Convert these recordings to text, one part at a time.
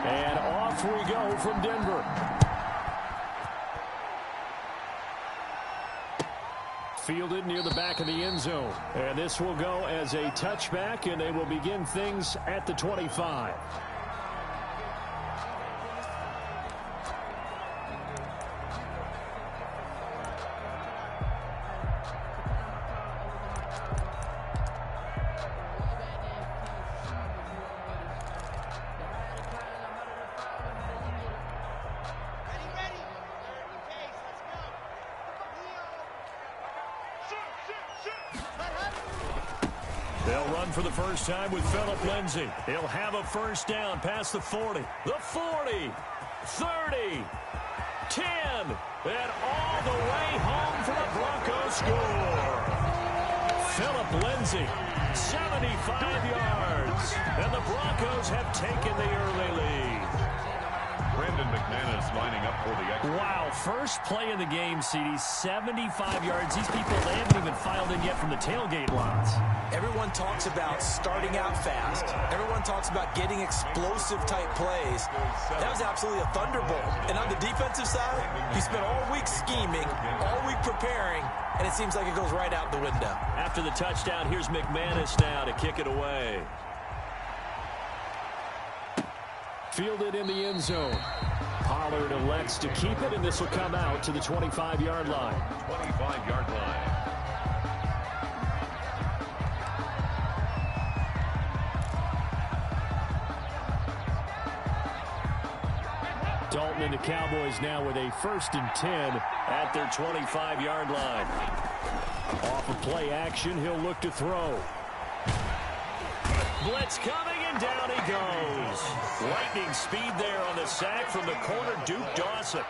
And off we go from Denver. Fielded near the back of the end zone. And this will go as a touchback, and they will begin things at the 25. They'll run for the first time with Phillip Lindsay. He'll have a first down past the 40. The 40, 30, 10, and all the way home for the Broncos score. Phillip Lindsay, 75 yards, and the Broncos have taken the early lead. Brandon McManus lining up for the extra. Wow, first play in the game, CD, 75 yards. These people, they haven't even filed in yet from the tailgate lines. Everyone talks about starting out fast. Everyone talks about getting explosive-type plays. That was absolutely a thunderbolt. And on the defensive side, you spent all week scheming, all week preparing, and it seems like it goes right out the window. After the touchdown, here's McManus now to kick it away. Fielded in the end zone. Pollard elects to keep it, and this will come out to the 25-yard line. 25-yard line. Dalton and the Cowboys now with a 1st and 10 at their 25-yard line. Off of play action, he'll look to throw. Blitz coming, and down he goes. Lightning speed there on the sack from the corner, Duke Dawson.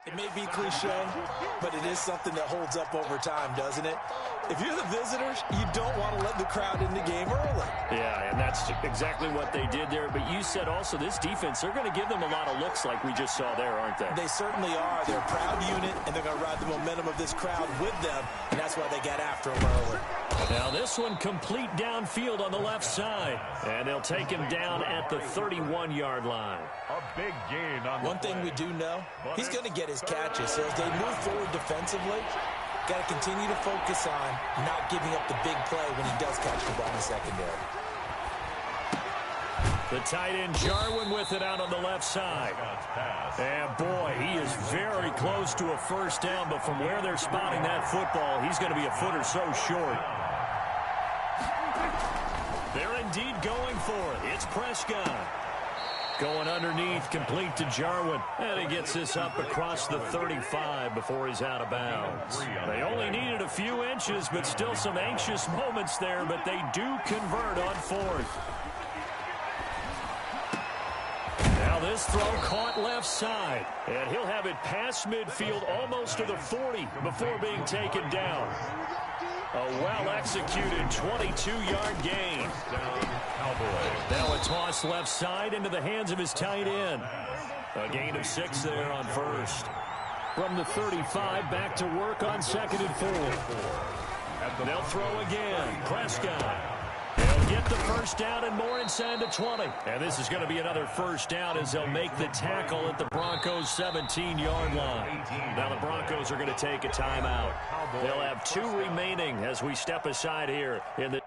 It may be cliche, but it is something that holds up over time, doesn't it? If you're the visitors, you don't want to let the crowd in the game early. Yeah, and that's exactly what they did there. But you said also this defense, they're going to give them a lot of looks like we just saw there, aren't they? They certainly are. They're a proud unit, and they're going to ride the momentum of this crowd with them, and that's why they got after them early. Now this one complete downfield on the left side, and they'll take him down at the 31-yard line. A big gain on One thing we do know, he's going to get his catches. So as they move forward defensively, got to continue to focus on not giving up the big play when he does catch the ball in the secondary. The tight end Jarwin with it out on the left side. And boy, he is very close to a first down, but from where they're spotting that football, he's going to be a foot or so short. They're indeed going for it. It's Prescott. Going underneath, complete to Jarwin. And he gets this up across the 35 before he's out of bounds. They only needed a few inches, but still some anxious moments there, but they do convert on 4th. Now this throw caught left side, and he'll have it past midfield almost to the 40 before being taken down. A well-executed 22-yard gain. Now a toss left side into the hands of his tight end. A gain of 6 there on 1st. From the 35, back to work on 2nd and 4. They'll throw again. Prescott. They'll get the first down and more inside the 20. And this is going to be another first down as they'll make the tackle at the Broncos' 17-yard line. Now the Broncos are going to take a timeout. They'll have 2 remaining as we step aside here in the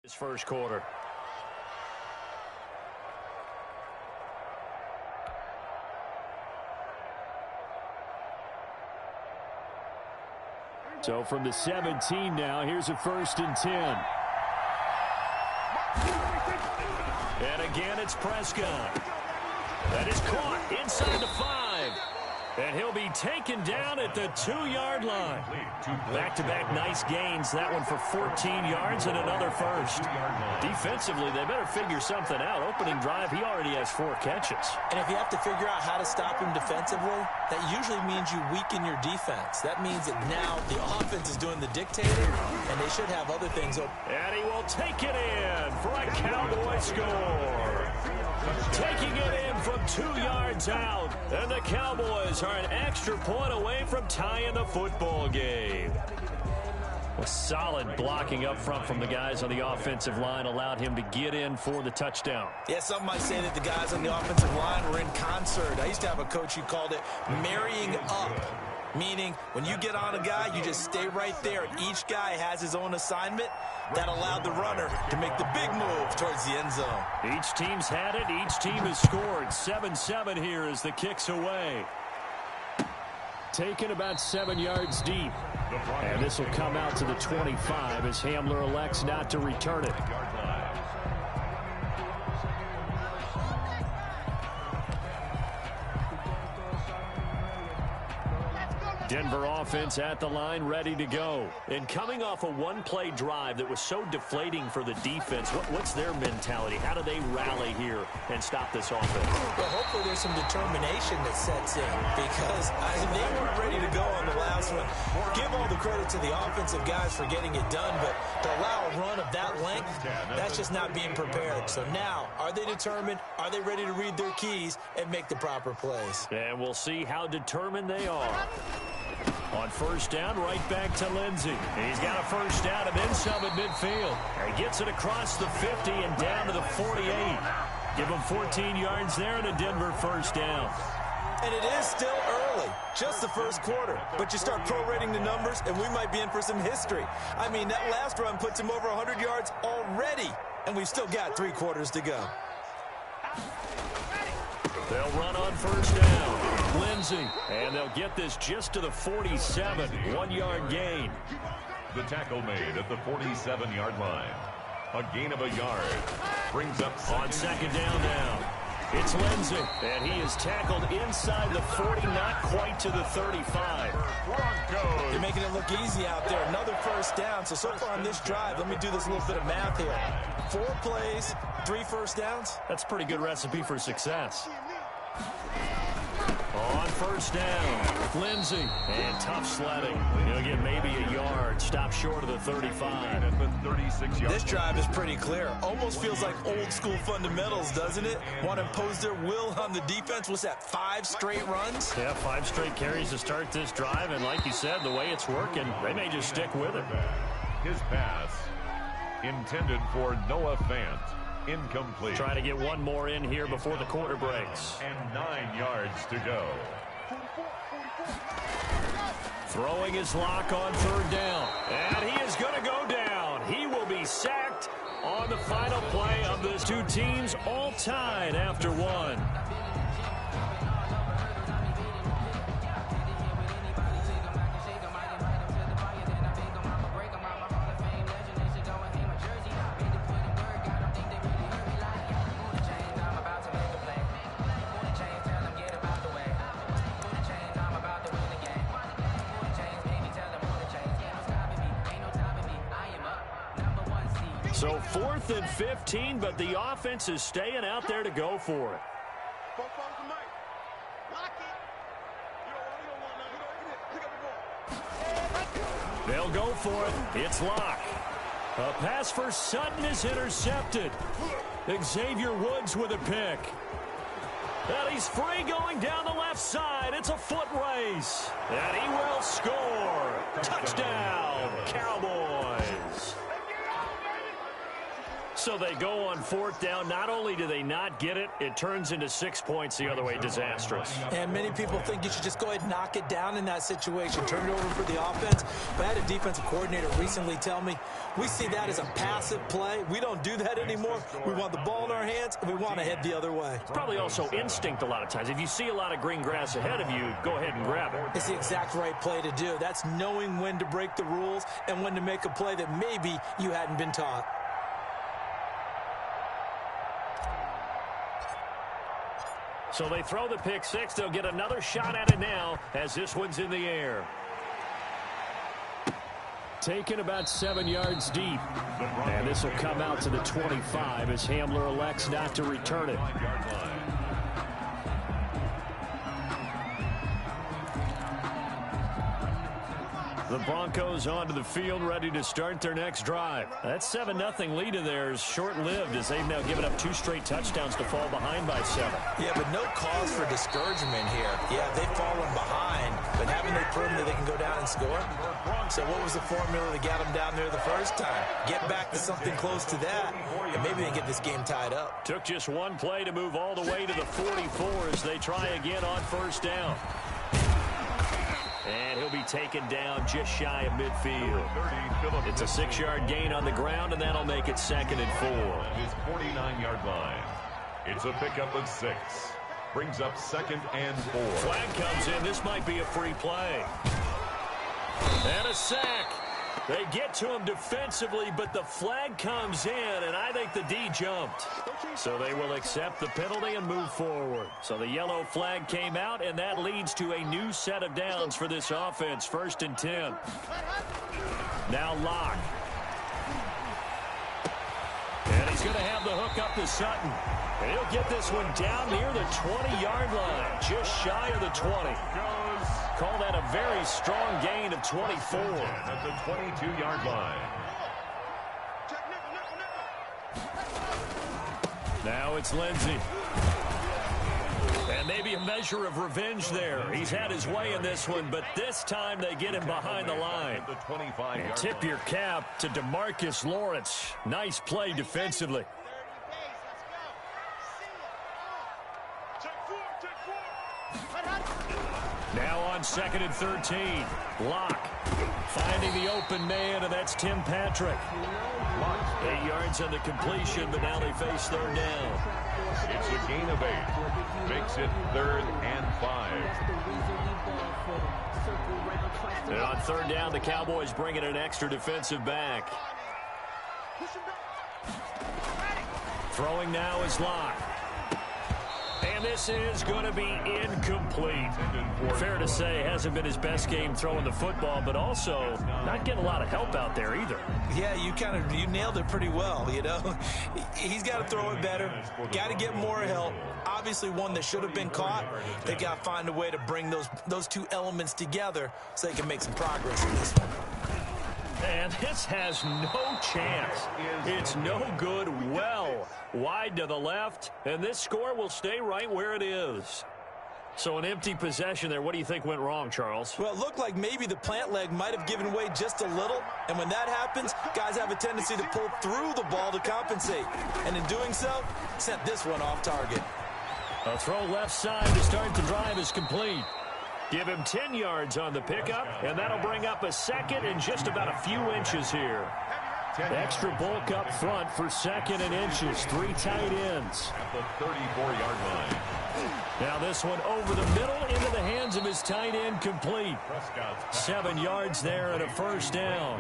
His first quarter. So from the 17 now, here's a 1st and 10. And again, it's Prescott. That is caught inside the 5. And he'll be taken down at the 2-yard line. Back-to-back nice gains. That one for 14 yards and another first. Defensively, they better figure something out. Opening drive, he already has 4 catches. And if you have to figure out how to stop him defensively, that usually means you weaken your defense. That means that now the offense is doing the dictating, and they should have other things open. And he will take it in for a Cowboy score. Taking it in from 2 yards out. And the Cowboys are an extra point away from tying the football game. A solid blocking up front from the guys on the offensive line allowed him to get in for the touchdown. Yeah, some might say that the guys on the offensive line were in concert. I used to have a coach who called it marrying up. Meaning, when you get on a guy, you just stay right there. Each guy has his own assignment. That allowed the runner to make the big move towards the end zone. Each team's had it. Each team has scored. 7-7 here as the kick's away. Taken about 7 yards deep. And this will come out to the 25 as Hamler elects not to return it. Denver offense at the line, ready to go. And coming off a one-play drive that was so deflating for the defense, what's their mentality? How do they rally here and stop this offense? Well, hopefully there's some determination that sets in because they weren't ready to go on the last one. Give all the credit to the offensive guys for getting it done, but to allow a run of that length, that's just not being prepared. So now, are they determined? Are they ready to read their keys and make the proper plays? And we'll see how determined they are. On first down, right back to Lindsey. He's got a first down and then some at midfield. He gets it across the 50 and down to the 48. Give him 14 yards there and a Denver first down. And it is still early, just the first quarter. But you start prorating the numbers, and we might be in for some history. I mean, that last run puts him over 100 yards already, and we've still got 3 quarters to go. They'll run on first down. Lindsey. And they'll get this just to the 47. 1-yard gain. The tackle made at the 47-yard line. A gain of a yard. Brings up on second down now. It's Lindsey. And he is tackled inside the 40, not quite to the 35. You're making it look easy out there. Another first down. So far on this drive, let me do this little bit of math here. 4 plays, 3 first downs. That's a pretty good recipe for success. On first down, Lindsey. And tough sledding. He'll get maybe a yard. Stop short of the 35. This drive is pretty clear. Almost feels like old school fundamentals, doesn't it? Want to impose their will on the defense. What's that, 5 straight runs? Yeah, 5 straight carries to start this drive. And like you said, the way it's working, they may just stick with it. His pass intended for Noah Fant. Incomplete. Trying to get one more in here before the quarter breaks. And 9 yards to go. Throwing his lock on third down. And he is going to go down. He will be sacked on the final play of the 2 teams, all tied after 1. So 4th and 15, but the offense is staying out there to go for it. They'll go for it. It's Locke. A pass for Sutton is intercepted. Xavier Woods with a pick. And he's free going down the left side. It's a foot race. And he will score. Touchdown, Cowboys. So they go on fourth down. Not only do they not get it, it turns into 6 points the other way. Disastrous. And many people think you should just go ahead and knock it down in that situation. Turn it over for the offense. But I had a defensive coordinator recently tell me, we see that as a passive play. We don't do that anymore. We want the ball in our hands, and we want to head the other way. It's probably also instinct a lot of times. If you see a lot of green grass ahead of you, go ahead and grab it. It's the exact right play to do. That's knowing when to break the rules and when to make a play that maybe you hadn't been taught. So they throw the pick six. They'll get another shot at it now as this one's in the air. Taken about 7 yards deep. And this will come out to the 25 as Hamler elects not to return it. The Broncos onto the field, ready to start their next drive. That 7-0 lead of theirs short-lived as they've now given up 2 straight touchdowns to fall behind by 7. Yeah, but no cause for discouragement here. Yeah, they've fallen behind, but haven't they proven that they can go down and score? So what was the formula that got them down there the first time? Get back to something close to that, and maybe they get this game tied up. Took just one play to move all the way to the 44 as they try again on first down. And he'll be taken down just shy of midfield. It's a 6-yard gain on the ground, and that'll make it 2nd and 4. His 49-yard line. It's a pickup of 6. Brings up 2nd and 4. Flag comes in. This might be a free play. And a sack. They get to him defensively, but the flag comes in, and I think the D jumped. So they will accept the penalty and move forward. So the yellow flag came out, and that leads to a new set of downs for this offense. 1st and 10. Now Locke. And he's going to have the hook up to Sutton. And he'll get this one down near the 20-yard line, just shy of the 20. Call that a very strong gain of 24. At the 22-yard line. Now it's Lindsey. And maybe a measure of revenge there. He's had his way in this one, but this time they get him behind the line. And tip your cap to DeMarcus Lawrence. Nice play defensively. Now on 2nd and 13. Locke finding the open man, and that's Tim Patrick. 8 yards on the completion, but now they face 3rd down. It's a gain of 8. Makes it 3rd and 5. And on 3rd down, the Cowboys bring in an extra defensive back. Throwing now is Locke. And this is going to be incomplete. Fair to say, hasn't been his best game throwing the football, but also not getting a lot of help out there either. Yeah, you nailed it pretty well, you know. He's got to throw it better. Got to get more help. Obviously one that should have been caught. They got to find a way to bring those two elements together so they can make some progress in this one. And this has no chance. It's no good. Well wide to the left, and this score will stay right where it is. So an empty possession there. What do you think went wrong, Charles? Well, it looked like maybe the plant leg might have given way just a little, and when that happens, guys have a tendency to pull through the ball to compensate, and in doing so, sent this one off target. A throw left side to start the drive is complete. Give him 10 yards on the pickup, and that'll bring up a 2nd and just about a few inches here. Extra bulk up front for 2nd and inches. 3 tight ends. At the 34-yard line. Now this one over the middle into the hands of his tight end, complete. 7 yards there and a 1st down.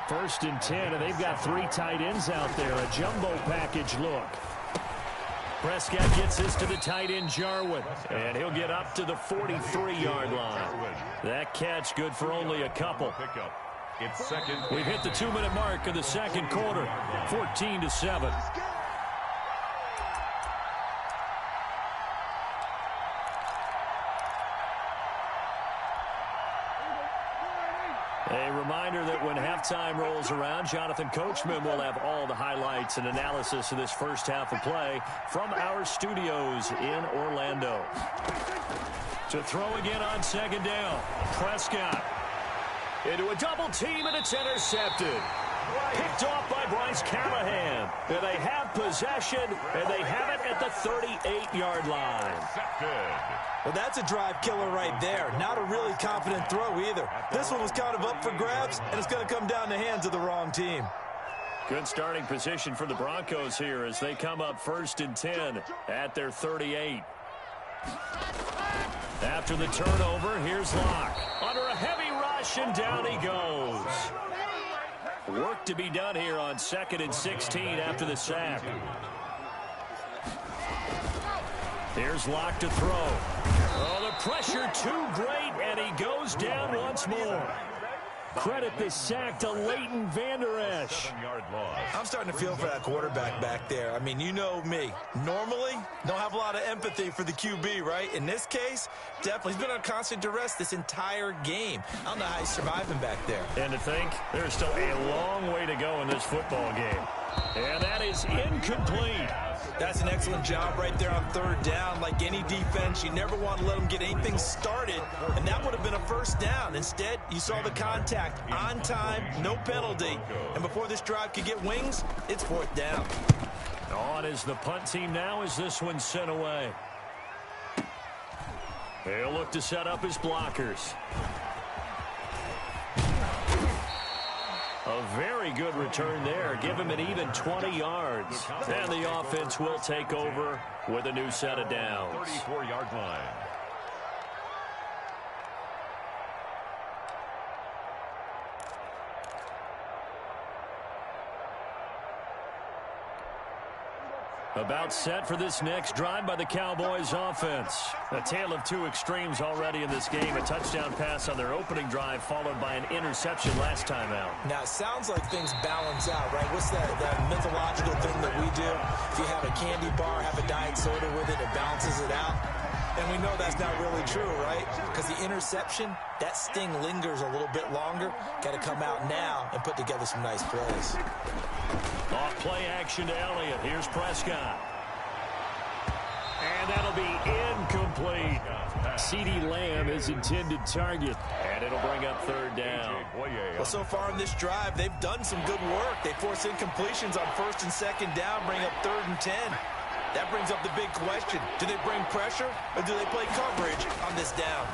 1st and 10, and they've got 3 tight ends out there. A jumbo package look. Prescott gets this to the tight end, Jarwin, and he'll get up to the 43-yard line. That catch good for only a couple. It's 2nd. We've hit the 2-minute mark of the 2nd quarter, 14-7. A reminder that when halftime rolls around, Jonathan Coachman will have all the highlights and analysis of this first half of play from our studios in Orlando. To throw again on 2nd down, Prescott into a double team, and it's intercepted. Picked off by Bryce Callahan. And they have possession, and they have it at the 38-yard line. Well, that's a drive killer right there. Not a really confident throw either. This one was kind of up for grabs, and it's going to come down the hands of the wrong team. Good starting position for the Broncos here as they come up 1st and 10 at their 38. After the turnover, here's Locke. Under a heavy rush, and down he goes. Work to be done here on 2nd and 16 after the sack. Here's Locke to throw. Oh, the pressure too great, and he goes down once more. Credit the sack to Leighton Vander Esch. I'm starting to feel for that quarterback back there. I mean, you know me. Normally, don't have a lot of empathy for the QB, right? In this case, definitely. He's been on constant duress this entire game. I don't know how he's surviving back there. And to think, there's still a long way to go in this football game. And that is incomplete. That's an excellent job right there on 3rd down. Like any defense, you never want to let them get anything started, and that would have been a 1st down. Instead, you saw the contact on time, no penalty, and before this drive could get wings, it's 4th down. On is the punt team now as this one's sent away. They'll look to set up his blockers. A very good return there. Give him an even 20 yards. And the offense will take over with a new set of downs. 34-yard line. About set for this next drive by the Cowboys offense. A tale of two extremes already in this game. A touchdown pass on their opening drive followed by an interception last time out. Now, it sounds like things balance out, right? What's that mythological thing that we do? If you have a candy bar, have a diet soda with it, it balances it out. And we know that's not really true, right? Because the interception, that sting lingers a little bit longer. Got to come out now and put together some nice plays. Off play action to Elliott. Here's Prescott. And that'll be incomplete. CeeDee Lamb is intended target. And it'll bring up 3rd down. Well, so far in this drive, they've done some good work. They force incompletions on 1st and 2nd down, bring up 3rd and 10. That brings up the big question. Do they bring pressure or do they play coverage on this down?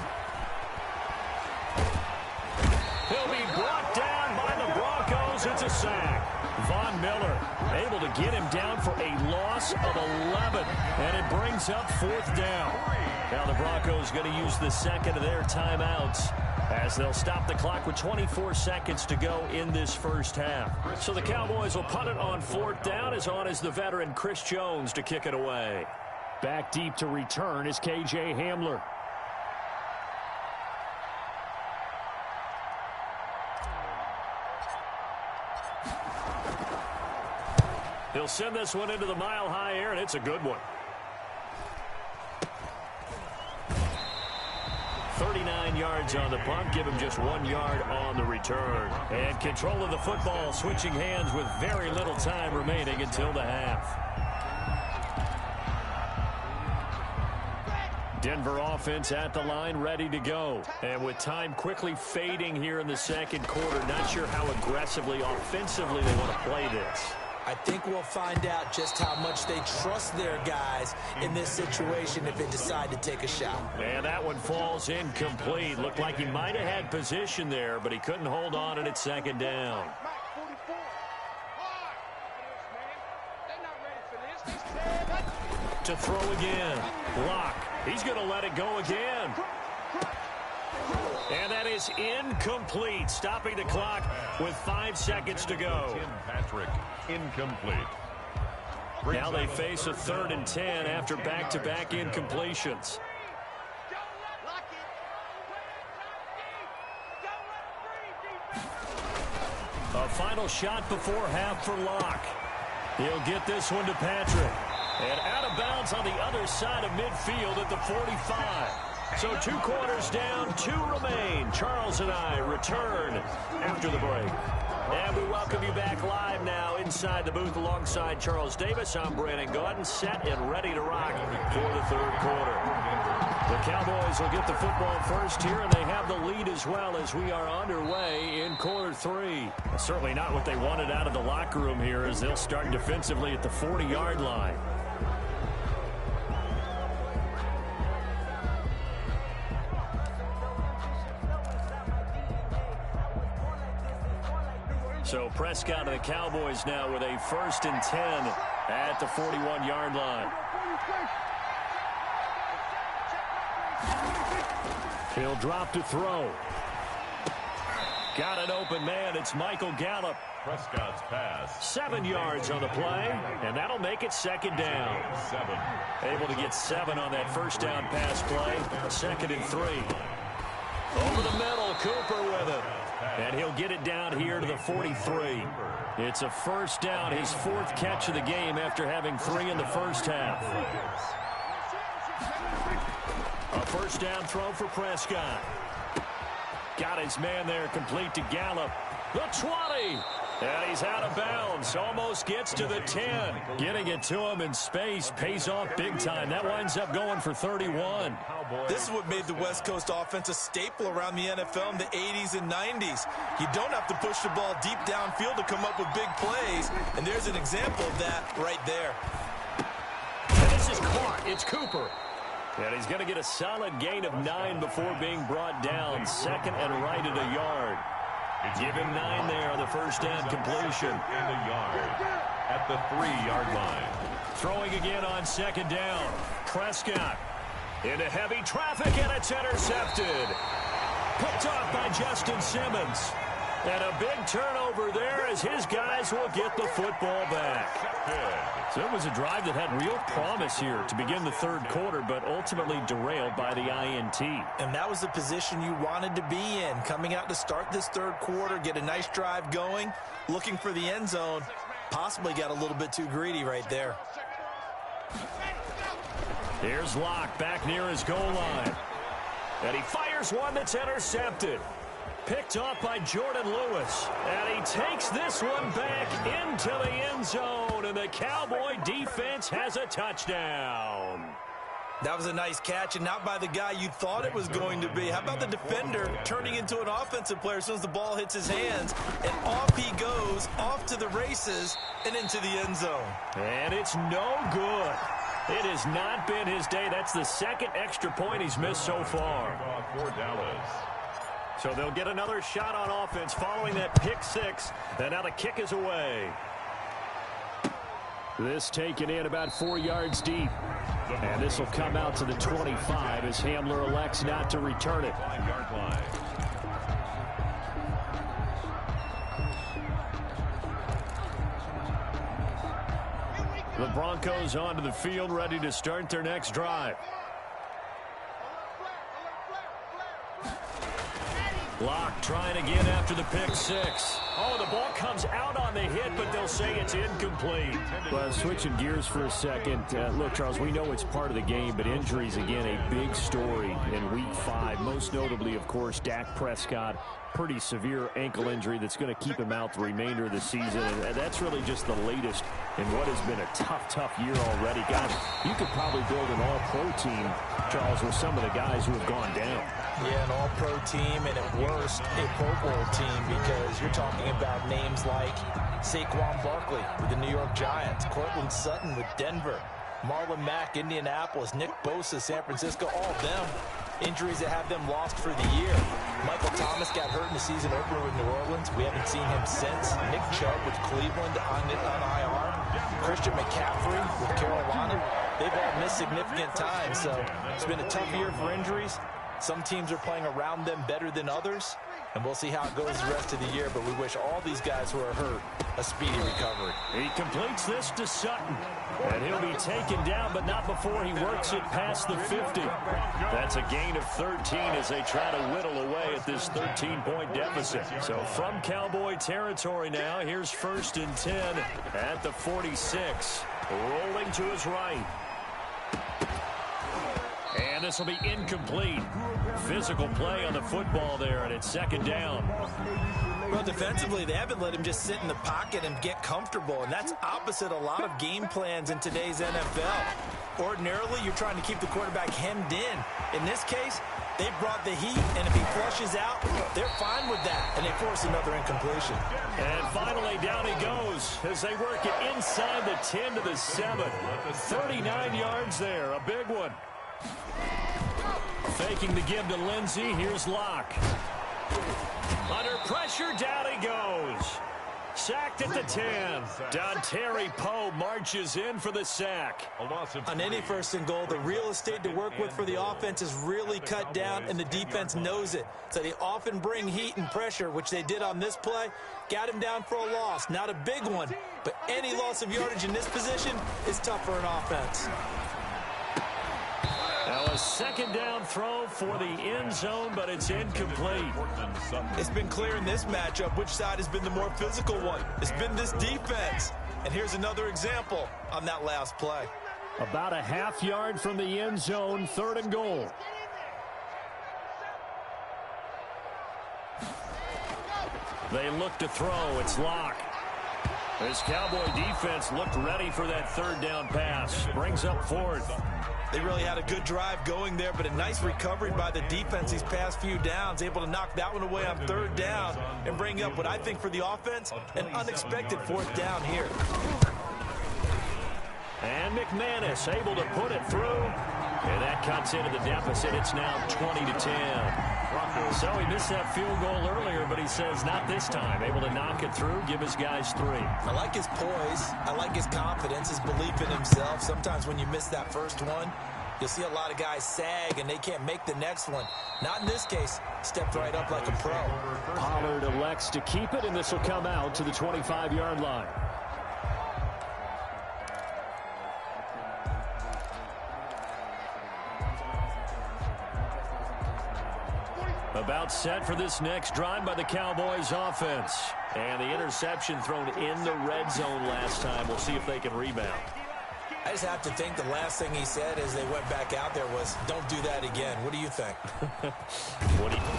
He'll be brought down by the Broncos. It's a sack. Von Miller able to get him down for a loss of 11. And it brings up 4th down. Now the Broncos going to use the 2nd of their timeouts as they'll stop the clock with 24 seconds to go in this first half. So the Cowboys will punt it on 4th down. As on is the veteran Chris Jones to kick it away. Back deep to return is KJ Hamler. He'll send this one into the mile-high air, and it's a good one. 39 yards on the punt. Give him just 1 yard on the return. And control of the football, switching hands with very little time remaining until the half. Denver offense at the line, ready to go. And with time quickly fading here in the 2nd quarter, not sure how aggressively, offensively they want to play this. I think we'll find out just how much they trust their guys in this situation if they decide to take a shot. And that one falls incomplete. Looked like he might have had position there, but he couldn't hold on, and it's 2nd down. To throw again. Locke. He's going to let it go again. And that is incomplete, stopping the clock with 5 seconds to go. Patrick, incomplete. Now they face a 3rd and 10 after back-to-back incompletions. A final shot before half for Locke. He'll get this one to Patrick. And out of bounds on the other side of midfield at the 45. So 2 quarters down, 2 remain. Charles and I return after the break. And we welcome you back live now inside the booth alongside Charles Davis. I'm Brandon Gaudin, set and ready to rock for the 3rd quarter. The Cowboys will get the football first here, and they have the lead as well as we are underway in quarter 3. Certainly not what they wanted out of the locker room here as they'll start defensively at the 40-yard line. So Prescott and the Cowboys now with a 1st and 10 at the 41-yard line. He'll drop to throw. Got an open man. It's Michael Gallup. Prescott's pass. 7 yards on the play, and that'll make it 2nd down. 7. Able to get 7 on that 1st down pass play. 2nd and 3. Over the middle, Cooper with it. And he'll get it down here to the 43. It's a 1st down, his 4th catch of the game after having 3 in the first half. A 1st down throw for Prescott. Got his man there, complete to Gallup. The 20. And he's out of bounds. Almost gets to the 10. Getting it to him in space pays off big time. That winds up going for 31. This is what made the West Coast offense a staple around the NFL in the 80s and 90s. You don't have to push the ball deep downfield to come up with big plays. And there's an example of that right there. And this is caught. It's Cooper. And he's going to get a solid gain of 9 before being brought down. 2nd and right at a yard. Give him 9 there on the 1st down completion. In the yard at the 3-yard line. Throwing again on 2nd down. Prescott into heavy traffic, and it's intercepted. Picked off by Justin Simmons. And a big turnover there as his guys will get the football back. So it was a drive that had real promise here to begin the 3rd quarter, but ultimately derailed by the INT. And that was the position you wanted to be in. Coming out to start this 3rd quarter, get a nice drive going, looking for the end zone. Possibly got a little bit too greedy right there. Here's Locke back near his goal line. And he fires one that's intercepted. Picked off by Jordan Lewis. And he takes this one back into the end zone. And the Cowboy defense has a touchdown. That was a nice catch, and not by the guy you thought it was going to be. How about the defender turning into an offensive player as soon as the ball hits his hands? And off he goes, off to the races, and into the end zone. And it's no good. It has not been his day. That's the 2nd extra point he's missed so far. For Dallas. So they'll get another shot on offense following that pick 6. And now the kick is away. This taken in about 4 yards deep. And this will come out to the 25 as Hamler elects not to return it. 5-yard line. The Broncos onto the field, ready to start their next drive. Locke trying again after the pick 6. Oh, the ball comes out on the hit, but they'll say it's incomplete. Well, switching gears for a second. Look, Charles, we know it's part of the game, but injuries, again, a big story in Week 5. Most notably, of course, Dak Prescott. Pretty severe ankle injury that's going to keep him out the remainder of the season. And that's really just the latest in what has been a tough year already. Gosh, you could probably build an all-pro team, Charles, with some of the guys who have gone down. Yeah, an all-pro team, and at worst, a Pro Bowl team, because you're talking about names like Saquon Barkley with the New York Giants, Cortland Sutton with Denver, Marlon Mack, Indianapolis, Nick Bosa, San Francisco, all of them injuries that have them lost for the year. Michael Thomas got hurt in the season opener with New Orleans. We haven't seen him since. Nick Chubb with Cleveland on IR. Christian McCaffrey with Carolina. They've all missed significant time, so it's been a tough year for injuries. Some teams are playing around them better than others, and we'll see how it goes the rest of the year, but we wish all these guys who are hurt a speedy recovery. He completes this to Sutton, and he'll be taken down, but not before he works it past the 50. That's a gain of 13 as they try to whittle away at this 13-point deficit. So from Cowboy territory now, here's 1st and 10 at the 46. Rolling to his right. And this will be incomplete. Physical play on the football there, and it's 2nd down. Well, defensively, they haven't let him just sit in the pocket and get comfortable, and that's opposite a lot of game plans in today's NFL. Ordinarily, you're trying to keep the quarterback hemmed in. In this case, They brought the heat, and if he flushes out, they're fine with that, and they force another incompletion. And finally, down he goes as they work it inside the 10 to the 7. 39 yards there, a big one. Faking the give to Lindsey. Here's Locke. Under pressure, down he goes. Sacked at the 10. Dontari Poe marches in for the sack. On any first and goal, the real estate to work with for the offense is really cut down, and the defense knows it. So they often bring heat and pressure, which they did on this play. Got him down for a loss. Not a big one, but any loss of yardage in this position is tough for an offense. Now a second down throw for the end zone, but it's incomplete. It's been clear in this matchup which side has been the more physical one. It's been this defense. And here's another example on that last play. About a half yard from the end zone, 3rd and goal. They look to throw. It's Locke. This Cowboy defense looked ready for that 3rd down pass. Brings up 4th. They really had a good drive going there, but a nice recovery by the defense these past few downs, able to knock that one away on 3rd down and bring up what I think for the offense, an unexpected 4th down here. And McManus able to put it through, and that cuts into the deficit. It's now 20-10. So he missed that field goal earlier, but he says not this time. Able to knock it through, give his guys 3. I like his poise. I like his confidence, his belief in himself. Sometimes when you miss that first one, you'll see a lot of guys sag and they can't make the next one. Not in this case. Stepped right up like a pro. Pollard elects to keep it, and this will come out to the 25-yard line. About set for this next drive by the Cowboys offense. And the interception thrown in the red zone last time. We'll see if they can rebound. I just have to think the last thing he said as they went back out there was, don't do that again. What do you think?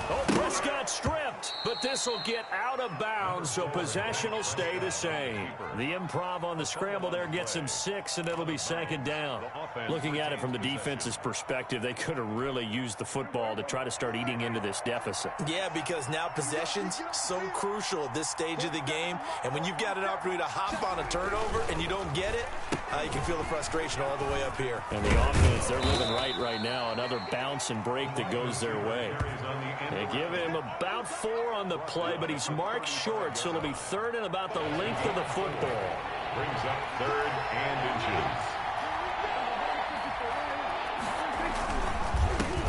Oh, Prescott stripped, but this will get out of bounds, so possession will stay the same. The improv on the scramble there gets him 6, and it'll be 2nd down. Looking at it from the defense's perspective, they could have really used the football to try to start eating into this deficit. Yeah, because now possession's so crucial at this stage of the game, and when you've got an opportunity to hop on a turnover and you don't get it, you can feel the frustration all the way up here. And the offense, they're living right now. Another bounce and break that goes their way. They give him about 4 on the play, but he's marked short, so it'll be 3rd and about the length of the football. Brings up 3rd and inches.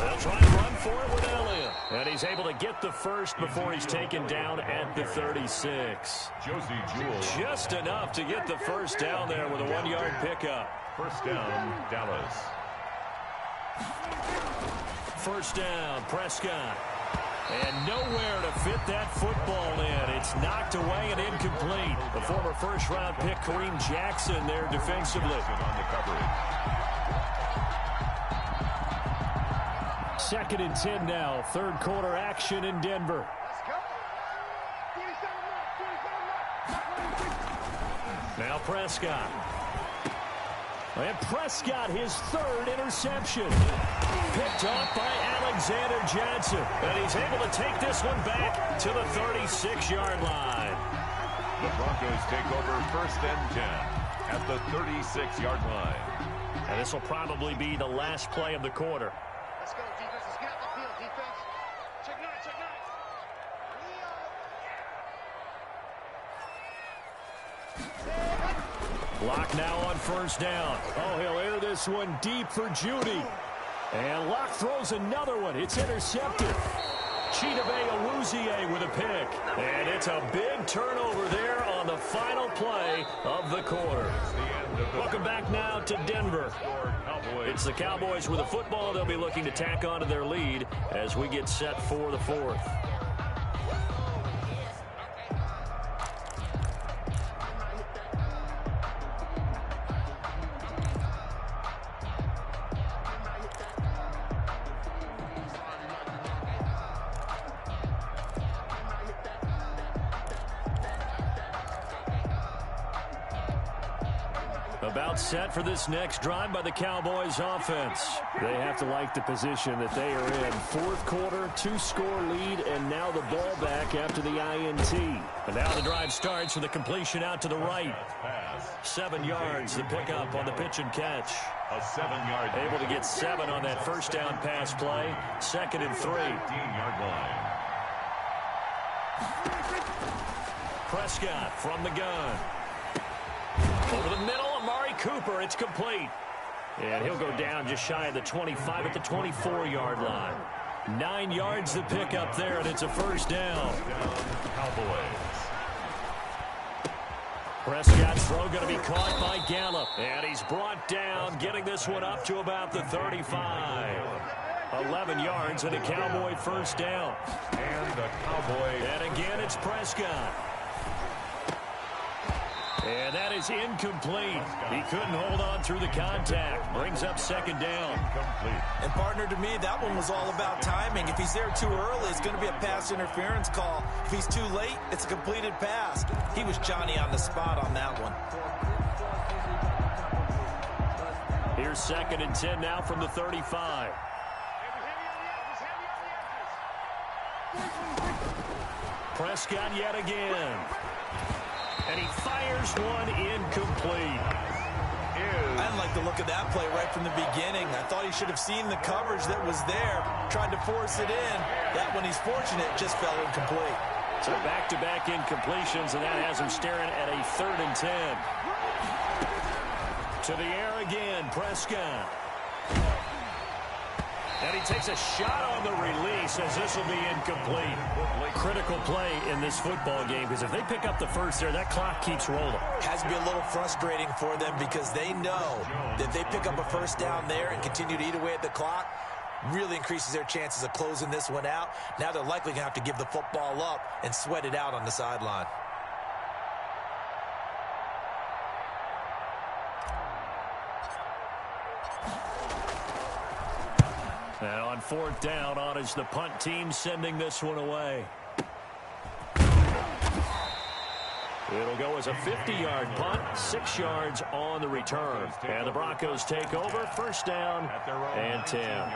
They'll try and run for it with Elliott. And he's able to get the first before he's taken down at the 36. Josie Jewell. Just enough to get the first down there with a 1-yard pickup. 1st down, Dallas. 1st down, Prescott. And nowhere to fit that football in. It's knocked away and incomplete. The former first-round pick, Kareem Jackson, there defensively. On the coverage. 2nd and 10 now. 3rd quarter action in Denver. Now Prescott. And Prescott, his 3rd interception. Picked off by Alexander Johnson. And he's able to take this one back to the 36-yard line. The Broncos take over 1st and 10 at the 36-yard line. And this will probably be the last play of the quarter. Let's go, defense. Let's get off the field, defense. Check 9, check 9. Locke now on 1st down. Oh, he'll air this one deep for Judy. And Locke throws another one. It's intercepted. Chidobe Awuzie with a pick. And it's a big turnover there on the final play of the quarter. Welcome back now to Denver. It's the Cowboys with a football. They'll be looking to tack onto their lead as we get set for the 4th. About set for this next drive by the Cowboys offense. They have to like the position that they are in. Fourth quarter, 2-score lead, and now the ball back after the INT. And now the drive starts with a completion out to the right. 7 yards, the pickup on the pitch and catch. A 7-yard. Able to get 7 on that first down pass play. 2nd and 3. 15-yard line. Prescott from the gun. Over the middle, Amari Cooper. It's complete. And he'll go down just shy of the 25 at the 24-yard line. 9 yards to pick up there, and it's a first down. Cowboys. Prescott's throw going to be caught by Gallup. And he's brought down, getting this one up to about the 35. 11 yards and a Cowboy first down. And the Cowboy. And again, it's Prescott. And that is incomplete. He couldn't hold on through the contact. Brings up 2nd down. Incomplete. And, partner, to me, that one was all about timing. If he's there too early, it's going to be a pass interference call. If he's too late, it's a completed pass. He was Johnny on the spot on that one. Here's 2nd and 10 now from the 35. Prescott yet again. And he fires one incomplete. I didn't like the look of that play right from the beginning. I thought he should have seen the coverage that was there, tried to force it in. That one, he's fortunate, just fell incomplete. So back-to-back incompletions, and that has him staring at a 3rd and 10. To the air again, Prescott. And he takes a shot on the release as this will be incomplete. Critical play in this football game because if they pick up the first there, that clock keeps rolling. Has to be a little frustrating for them because they know that if they pick up a first down there and continue to eat away at the clock, really increases their chances of closing this one out. Now they're likely going to have to give the football up and sweat it out on the sideline. And on 4th down, on is the punt team sending this one away. It'll go as a 50-yard punt, 6 yards on the return. And the Broncos take over, first down and 10.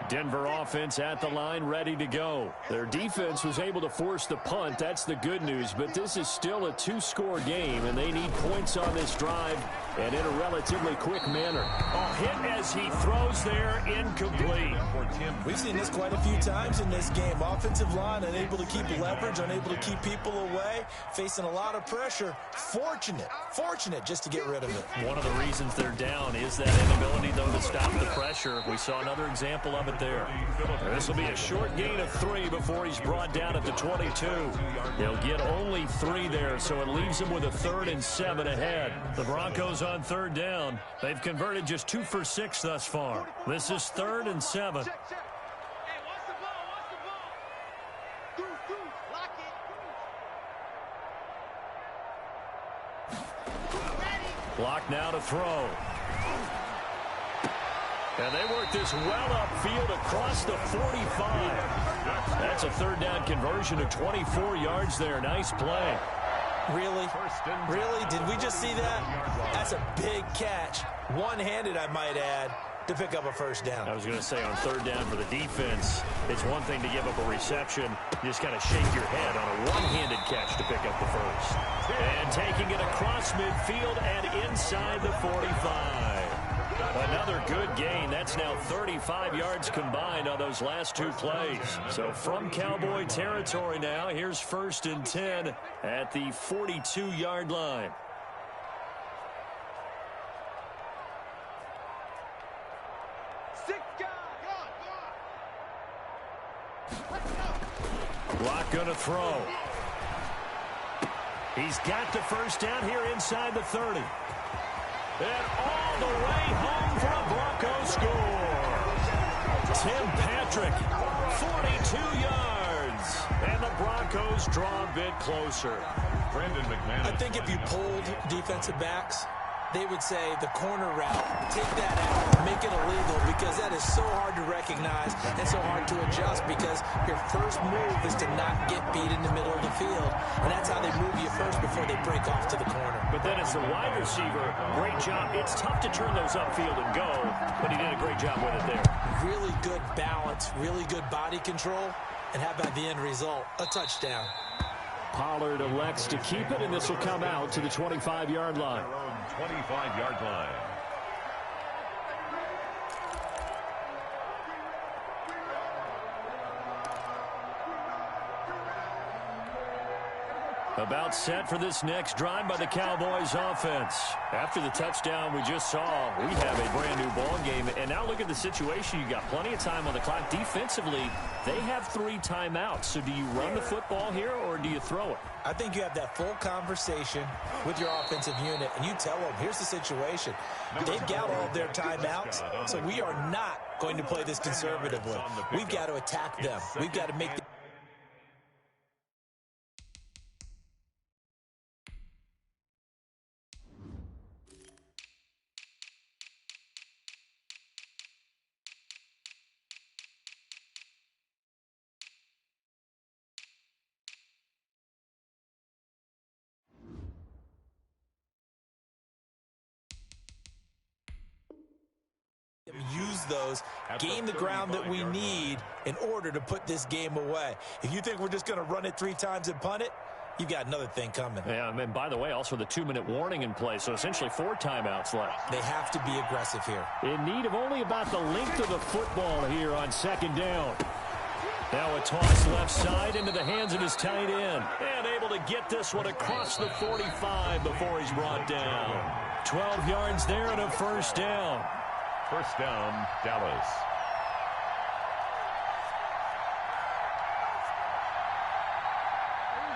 Denver offense at the line, ready to go. Their defense was able to force the punt. That's the good news. But this is still a 2-score game, and they need points on this drive and in a relatively quick manner. A hit as he throws there, incomplete. We've seen this quite a few times in this game. Offensive line unable to keep leverage, unable to keep people away, facing a lot of pressure. Fortunate just to get rid of it. One of the reasons they're down is that inability, though, to stop the pressure. We saw another example of it there. This will be a short gain of 3 before he's brought down at the 22. They'll get only 3 there, so it leaves him with a 3rd and 7 ahead. The Broncos on 3rd down. They've converted just 2 for 6 thus far. This is 3rd and 7. Block now to throw. And they work this well upfield across the 45. That's a 3rd down conversion of 24 yards there. Nice play. Really? Did we just see that? That's a big catch. One-handed, I might add, to pick up a first down. I was going to say on 3rd down for the defense, it's one thing to give up a reception. You just kind of shake your head on a one-handed catch to pick up the first. And taking it across midfield and inside the 45. Another good gain. That's now 35 yards combined on those last 2 plays. So from Cowboy territory now, here's 1st and 10 at the 42-yard line. Block going to throw. He's got the first down here inside the 30. And all the way home for a Broncos score. Tim Patrick, 42 yards. And the Broncos draw a bit closer. Brandon McManus. I think if you polled defensive backs, they would say the corner route, take that out, make it illegal, because that is so hard to recognize and so hard to adjust because your first move is to not get beat in the middle of the field. And that's how they move you first before they break off to the corner. But then as the wide receiver, great job. It's tough to turn those upfield and go, but he did a great job with it there. Really good balance, really good body control, and how about the end result? A touchdown. Pollard elects to keep it, and this will come out to the 25-yard line. 25-yard line. About set for this next drive by the Cowboys offense. After the touchdown we just saw, we have a brand new ball game. And now look at the situation. You got plenty of time on the clock. Defensively, they have 3 timeouts. So do you run the football here or do you throw it? I think you have that full conversation with your offensive unit, and you tell them, here's the situation. They've got all of their timeouts, so we are not going to play this conservatively. We've got to attack them. We've got to make the use those, gain the ground that we need in order to put this game away. If you think we're just going to run it 3 times and punt it, you've got another thing coming. Yeah, and by the way, also the 2-minute warning in place, so essentially 4 timeouts left. They have to be aggressive here. In need of only about the length of the football here on 2nd down. Now a toss left side into the hands of his tight end. And able to get this one across the 45 before he's brought down. 12 yards there and a first down. First down, Dallas.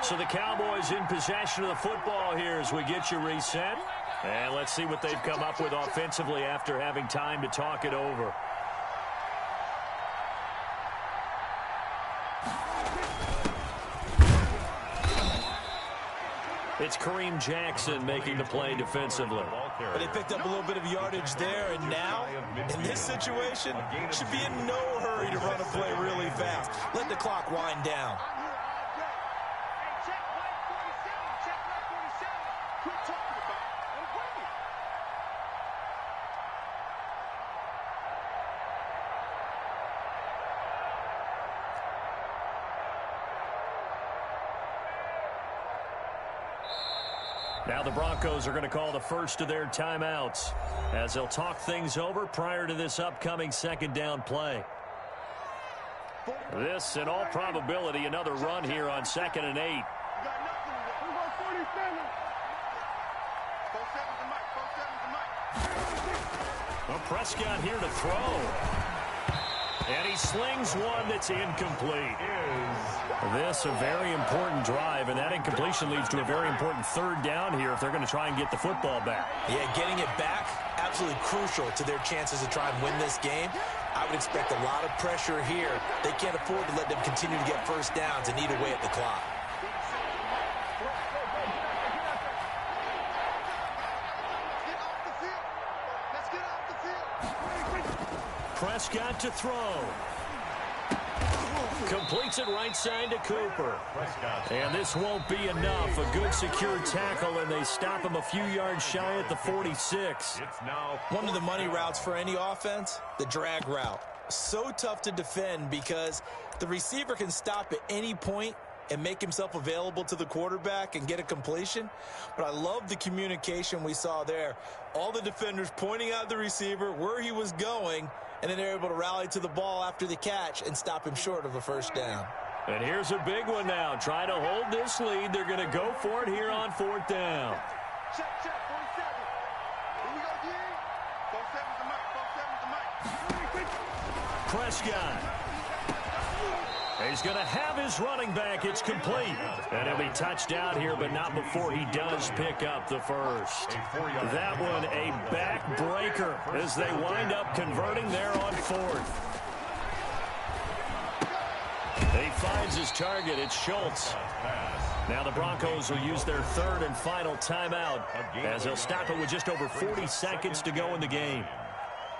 So the Cowboys in possession of the football here as we get you reset. And let's see what they've come up with offensively after having time to talk it over. It's Kareem Jackson making the play defensively. But they picked up a little bit of yardage there, and now, in this situation, should be in no hurry to run a play really fast. Let the clock wind down. Now the Broncos are going to call the first of their timeouts as they'll talk things over prior to this upcoming 2nd down play. This, in all probability, another run here on 2nd and 8. Well, Prescott here to throw. And he slings one that's incomplete. This a very important drive, and that incompletion leads to a very important 3rd down here if they're going to try and get the football back. Yeah, getting it back, absolutely crucial to their chances to try and win this game. I would expect a lot of pressure here. They can't afford to let them continue to get first downs and eat away at the clock. Prescott to throw. Completes it right side to Cooper. And this won't be enough. A good secure tackle, and they stop him a few yards shy at the 46. One of the money routes for any offense, the drag route. So tough to defend because the receiver can stop at any point and make himself available to the quarterback and get a completion. But I love the communication we saw there. All the defenders pointing out the receiver, where he was going, and then they're able to rally to the ball after the catch and stop him short of a first down. And here's a big one now. Trying to hold this lead. They're going to go for it here on 4th down. Check, 47. Here we go, D. 47's the mic. Prescott. He's going to have his running back. It's complete. And he'll be touched out here, but not before he does pick up the first. That one a backbreaker as they wind up converting there on 4th. He finds his target. It's Schultz. Now the Broncos will use their 3rd and final timeout as they'll stop it with just over 40 seconds to go in the game.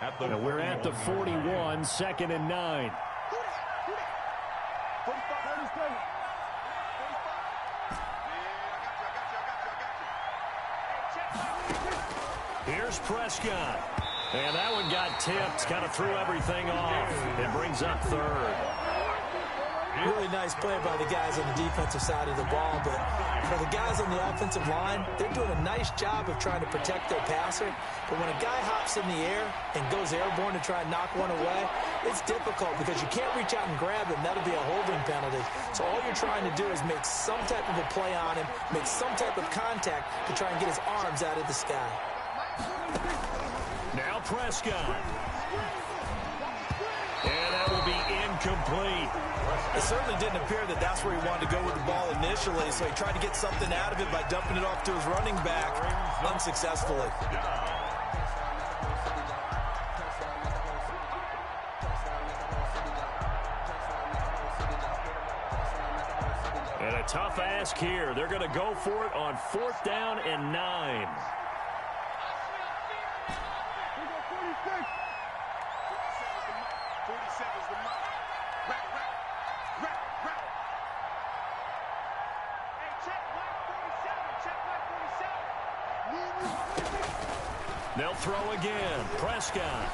And we're at the 41, 2nd and 9. Here's Prescott. And that one got tipped, kind of threw everything off. It brings up 3rd. Really nice play by the guys on the defensive side of the ball, but for the guys on the offensive line, they're doing a nice job of trying to protect their passer. But when a guy hops in the air and goes airborne to try and knock one away, it's difficult because you can't reach out and grab him. That'll be a holding penalty. So all you're trying to do is make some type of a play on him, make some type of contact to try and get his arms out of the sky. Now Prescott. And that will be incomplete. It certainly didn't appear that that's where he wanted to go with the ball initially, so he tried to get something out of it by dumping it off to his running back unsuccessfully. And a tough ask here. They're going to go for it on 4th down and 9. They'll throw again. Prescott.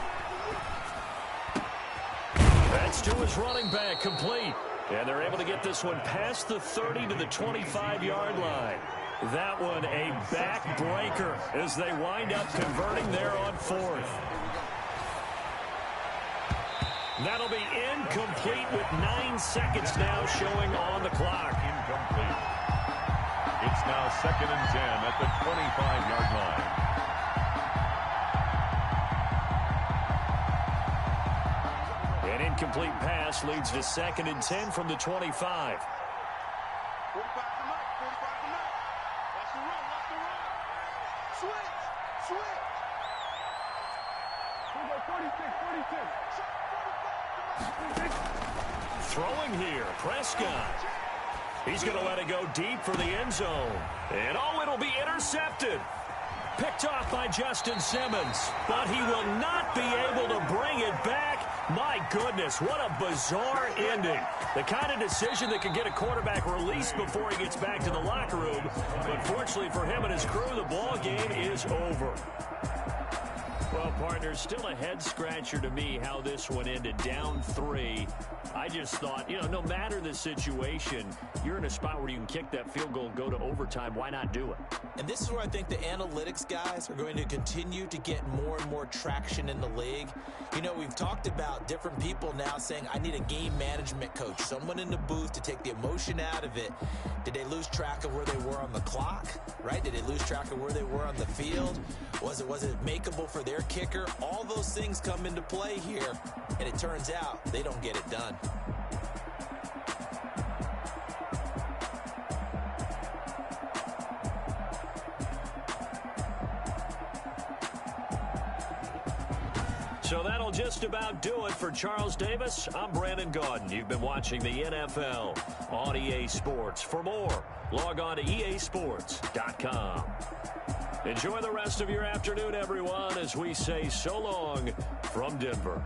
That's to his running back, complete. And they're able to get this one past the 30 to the 25-yard line. That one a backbreaker as they wind up converting there on 4th. That'll be incomplete with 9 seconds now showing on the clock. Incomplete. It's now 2nd and 10 at the 25-yard line. An incomplete pass leads to 2nd and 10 from the 25. 45 from up, 45 from up. Watch the run, watch the run. Switch. We go 46. Throwing here, Prescott. He's going to let it go deep for the end zone. And it'll be intercepted. Picked off by Justin Simmons, but he will not be able to bring it back. My goodness, what a bizarre ending. The kind of decision that can get a quarterback released before he gets back to the locker room. But fortunately for him and his crew, the ball game is over. Well, partner, still a head-scratcher to me how this one ended, down 3. I just thought, no matter the situation, you're in a spot where you can kick that field goal and go to overtime. Why not do it? And this is where I think the analytics guys are going to continue to get more and more traction in the league. We've talked about different people now saying, I need a game management coach, someone in the booth to take the emotion out of it. Did they lose track of where they were on the clock, right? Did they lose track of where they were on the field? Was it makeable for their kicker? All those things come into play here, and it turns out they don't get it done. So that'll just about do it for Charles Davis. I'm Brandon Gaudin. You've been watching the NFL on EA Sports. For more, log on to easports.com. Enjoy the rest of your afternoon, everyone, as we say so long from Denver.